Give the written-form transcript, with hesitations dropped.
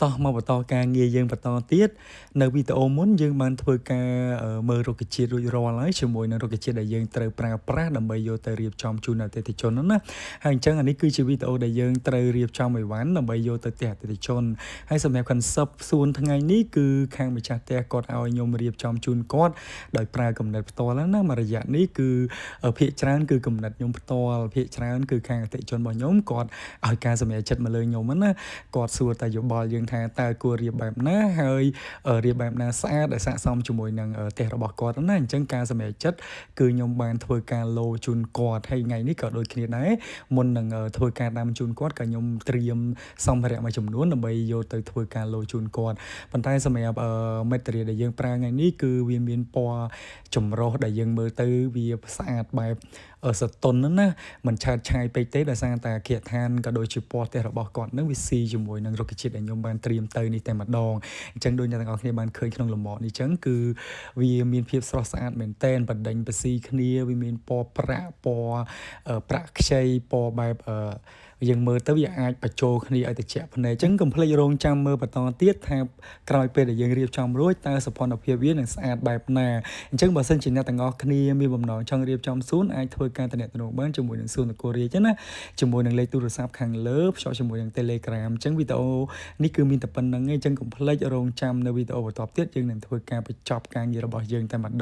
តោះមកបន្តការងារយើងបន្តទៀតនៅវីដេអូមុនយើងបានធ្វើការមើលរុក្ខជាតិរួចរាល់ហើយជាមួយនឹងរុក្ខជាតិដែលយើងត្រូវប្រើប្រាស់ដើម្បីយកទៅរៀបចំជូនអតិថិជនហ្នឹងណាហើយអញ្ចឹងអានេះគឺជាវីដេអូដែលយើងត្រូវរៀបចំអីវ៉ាន់ដើម្បីយកទៅផ្ទះអតិថិជនហើយសម្រាប់ concept សួនថ្ងៃនេះគឺខាងម្ចាស់ផ្ទះគាត់ឲ្យខ្ញុំរៀបចំជូនគាត់ដោយប្រើគំនិតផ្ទាល់ណាមួយរយៈនេះគឺភាគច្រើនគឺគំនិតខ្ញុំផ្ទាល់ភាគច្រើនគឺខាងអតិថិជនរបស់ខ្ញុំគាត់ឲ្យការសម្រេចចិត្តមកលើខ្ញុំណាគាត់សួរតែយោបល់យើងថាតើគួររៀបបែបណាហើយរៀបបែបណាស្អាតដែលស័ក្តិសមជាមួយនឹងផ្ទះរបស់គាត់ណាអញ្ចឹងការសម្រេចចិត្តគឺខ្ញុំបានធ្វើការលោជូនគាត់ហើយថ្ងៃនេះក៏ដូចគ្នាដែរមុននឹងធ្វើការដាំជូនគាត់ក៏ខ្ញុំត្រៀមសម្ភារៈមួយចំនួនដើម្បីយកទៅធ្វើការលោជូនគាត់ប៉ុន្តែសម្រាប់material ដែលយើងប្រើថ្ងៃនេះគឺវាមានពណ៌ចម្រុះដែលយើងមើលទៅវាស្អាតបែបសតុនណាមិនឆើតឆាយពេកទេដោយសារតែអគារឋានក៏ដូចជាពណ៌ផ្ទះរបស់គាត់នឹងវាស៊ីជាមួយនឹងរុក្ខជាតិដែលខ្ញុំបានត្រៀមទៅនេះតែម្ដងអញ្ចឹងដូចអ្នកទាំងអស់គ្នាបានឃើញក្នុងលំអនេះអញ្ចឹងគឺវាមានភាពស្រស់ស្អាតមែនតែនបដិញបស៊ីគ្នាវាមានពណ៌ប្រាក់ពណ៌ប្រាក់ខ្ចីពណ៌បែបយើងមើលទៅវាអាចបញ្ចូលគ្នាឲ្យត្រជាក់ភ្នែកអញ្ចឹងកុំភ្លេចរងចាំមើលបន្តទៀតថាក្រោយពេលដែលយើងរៀបចំរួចតើសោភ័ណភាពវានឹងស្អាតបែបណាអញ្ចឹងបើសិនជាអ្នកទាំងអស់គ្នាមានបំណងចង់រៀបចំសួនអាចធ្វើការទំនាក់ទំនងបានជាមួយនឹងសួននគររាជណាជាមួយនឹងលេខទូរស័ព្ទខាងលើភ្ជាប់ជាមួយនឹង Telegram អញ្ចឹងវីដេអូនេះគឺមានតែប៉ុណ្្នឹងឯងអញ្ចឹងកុំភ្លេចរងចាំនៅវីដេអូបន្តទៀតយើងនឹងធ្វើការបញ្ចប់ការងាររបស់យើងតែម្ដង